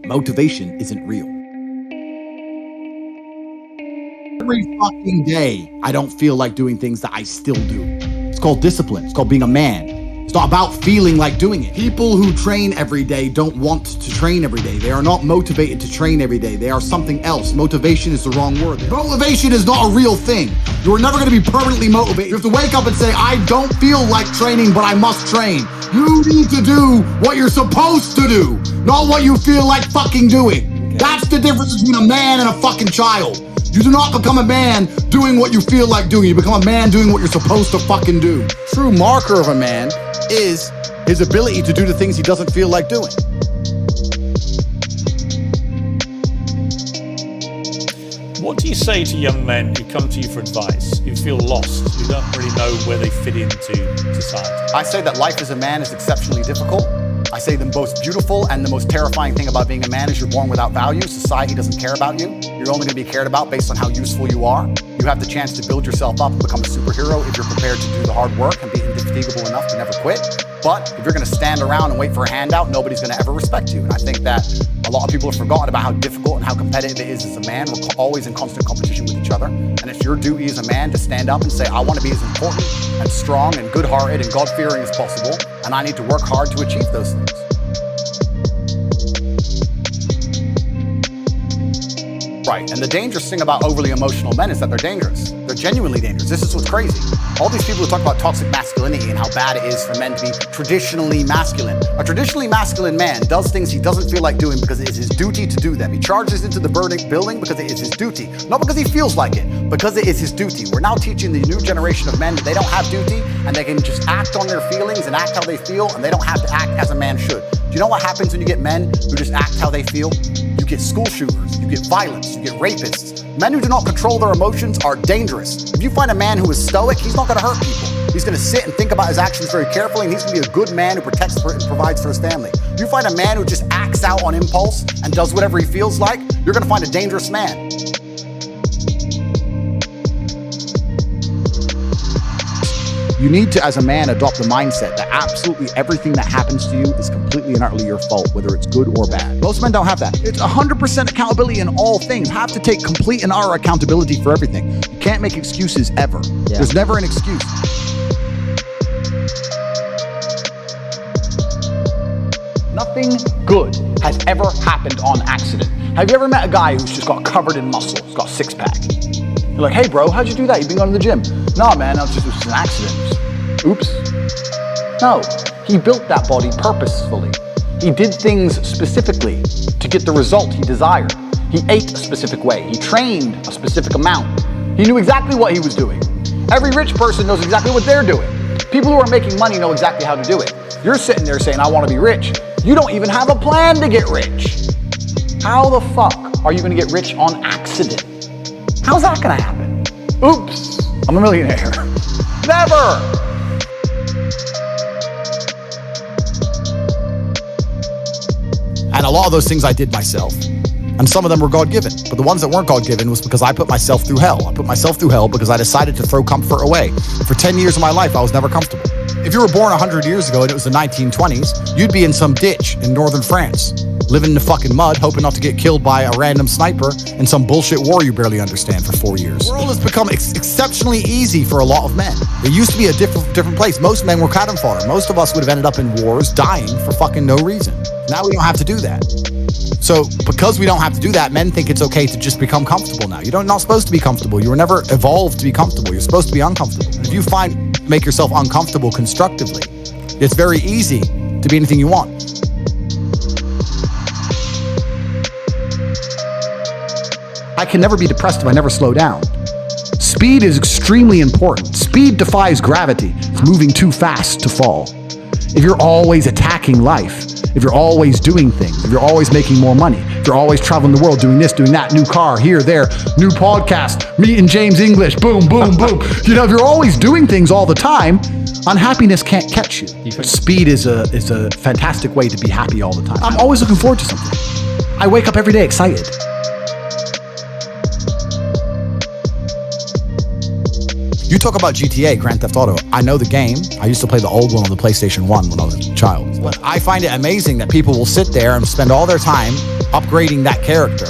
motivation isn't real. Every fucking day, I don't feel like doing things that I still do. It's called discipline. It's called being a man. It's not about feeling like doing it. People who train every day don't want to train every day. They are not motivated to train every day. They are something else. Motivation is the wrong word. Motivation is not a real thing. You are never going to be permanently motivated. You have to wake up and say, I don't feel like training, but I must train. You need to do what you're supposed to do, not what you feel like fucking doing. That's the difference between a man and a fucking child. You do not become a man doing what you feel like doing. You become a man doing what you're supposed to fucking do. True marker of a man is his ability to do the things he doesn't feel like doing. What do you say to young men who come to you for advice, who feel lost, who don't really know where they fit into society? I say that life as a man is exceptionally difficult. I say the most beautiful and the most terrifying thing about being a man is you're born without value. Society doesn't care about you. You're only going to be cared about based on how useful you are. You have the chance to build yourself up and become a superhero if you're prepared to do the hard work and be indefatigable enough to never quit. But if you're going to stand around and wait for a handout, nobody's going to ever respect you. And I think that a lot of people have forgotten about how difficult and how competitive it is as a man. We're always in constant competition with each other. And it's your duty as a man to stand up and say, I want to be as important and strong and good-hearted and God-fearing as possible. And I need to work hard to achieve those things. Right, and the dangerous thing about overly emotional men is that they're dangerous. They're genuinely dangerous. This is what's crazy. All these people who talk about toxic masculinity and how bad it is for men to be traditionally masculine. A traditionally masculine man does things he doesn't feel like doing because it is his duty to do them. He charges into the building because it is his duty. Not because he feels like it, because it is his duty. We're now teaching the new generation of men that they don't have duty and they can just act on their feelings and act how they feel, and they don't have to act as a man should. Do you know what happens when you get men who just act how they feel? You get school shooters, you get violence, you get rapists. Men who do not control their emotions are dangerous. If you find a man who is stoic, he's not going to hurt people. He's going to sit and think about his actions very carefully, and he's going to be a good man who protects and provides for his family. If you find a man who just acts out on impulse and does whatever he feels like, you're going to find a dangerous man. You need to, as a man, adopt the mindset that absolutely everything that happens to you is completely and utterly your fault, whether it's good or bad. Most men don't have that. It's 100% accountability in all things. You have to take complete and utter accountability for everything. You can't make excuses ever. Yeah. There's never an excuse. Nothing good has ever happened on accident. Have you ever met a guy who's just got covered in muscle, he's got a six-pack? You're like, hey bro, how'd you do that? You've been going to the gym. Nah man, it was just an accident. Oops. No, he built that body purposefully. He did things specifically to get the result he desired. He ate a specific way. He trained a specific amount. He knew exactly what he was doing. Every rich person knows exactly what they're doing. People who are making money know exactly how to do it. You're sitting there saying, I want to be rich. You don't even have a plan to get rich. How the fuck are you going to get rich on accident? How's that going to happen? Oops, I'm a millionaire. Never! And a lot of those things I did myself. And some of them were God-given. But the ones that weren't God-given was because I put myself through hell. I put myself through hell because I decided to throw comfort away. For 10 years of my life, I was never comfortable. If you were born 100 years ago and it was the 1920s, you'd be in some ditch in northern France, living in the fucking mud, hoping not to get killed by a random sniper in some bullshit war you barely understand for 4 years. The world has become exceptionally easy for a lot of men. It used to be a different place. Most men were cannon fodder. Most of us would have ended up in wars, dying for fucking no reason. Now we don't have to do that. So because we don't have to do that, men think it's okay to just become comfortable now. You're not supposed to be comfortable. You were never evolved to be comfortable. You're supposed to be uncomfortable. And if you make yourself uncomfortable constructively, it's very easy to be anything you want. I can never be depressed if I never slow down. Speed is extremely important. Speed defies gravity. It's moving too fast to fall. If you're always attacking life, if you're always doing things, if you're always making more money, if you're always traveling the world, doing this, doing that, new car, here, there, new podcast, meeting James English, boom, boom, boom. You know, if you're always doing things all the time, unhappiness can't catch you. Speed is a fantastic way to be happy all the time. I'm always looking forward to something. I wake up every day excited. You talk about GTA, Grand Theft Auto. I know the game. I used to play the old one on the PlayStation 1 when I was a child. But I find it amazing that people will sit there and spend all their time upgrading that character,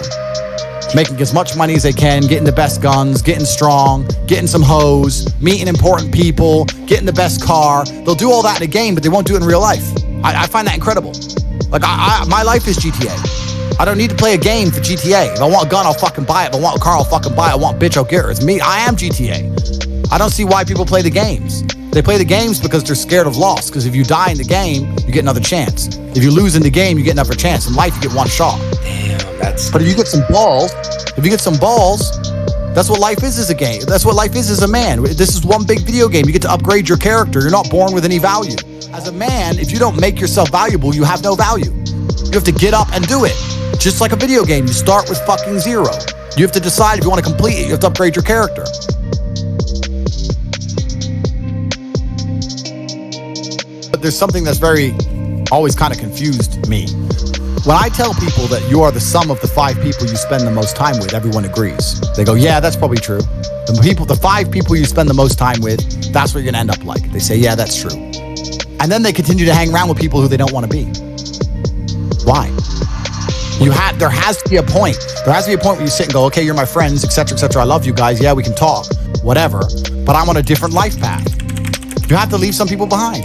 making as much money as they can, getting the best guns, getting strong, getting some hoes, meeting important people, getting the best car. They'll do all that in a game, but they won't do it in real life. I find that incredible. Like, my life is GTA. I don't need to play a game for GTA. If I want a gun, I'll fucking buy it. If I want a car, I'll fucking buy it. I want a bitch, I'll get her. It's me. I am GTA. I don't see why people play the games. They play the games because they're scared of loss. Because if you die in the game, you get another chance. If you lose in the game, you get another chance. In life, you get one shot. Damn, that's... But if you get some balls, that's what life is as a game. That's what life is as a man. This is one big video game. You get to upgrade your character. You're not born with any value. As a man, if you don't make yourself valuable, you have no value. You have to get up and do it. Just like a video game, you start with fucking zero. You have to decide if you want to complete it. You have to upgrade your character. But there's something that's always kind of confused me. When I tell people that you are the sum of the 5 people you spend the most time with, everyone agrees. They go, yeah, that's probably true. The 5 people you spend the most time with, that's what you're gonna end up like. They say, yeah, that's true. And then they continue to hang around with people who they don't want to be. Why? There has to be a point. There has to be a point where you sit and go, okay, you're my friends, etc., etc. I love you guys. Yeah, we can talk, whatever. But I'm on a different life path. You have to leave some people behind.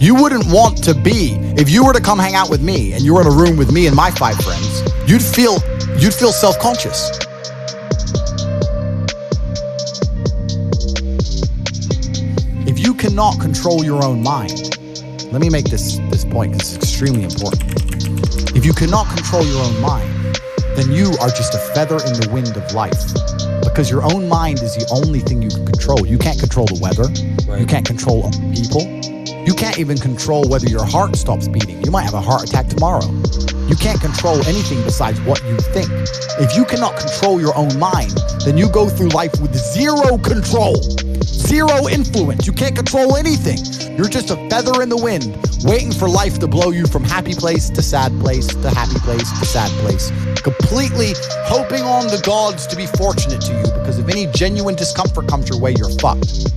You wouldn't want to be, if you were to come hang out with me and you were in a room with me and my 5 friends, you'd feel self-conscious. If you cannot control your own mind, let me make this point because it's extremely important. If you cannot control your own mind, then you are just a feather in the wind of life. Because your own mind is the only thing you can control. You can't control the weather. Right. You can't control other people. You can't even control whether your heart stops beating. You might have a heart attack tomorrow. You can't control anything besides what you think. If you cannot control your own mind, then you go through life with zero control, zero influence. You can't control anything. You're just a feather in the wind, waiting for life to blow you from happy place to sad place to happy place to sad place, completely hoping on the gods to be fortunate to you, because if any genuine discomfort comes your way, you're fucked.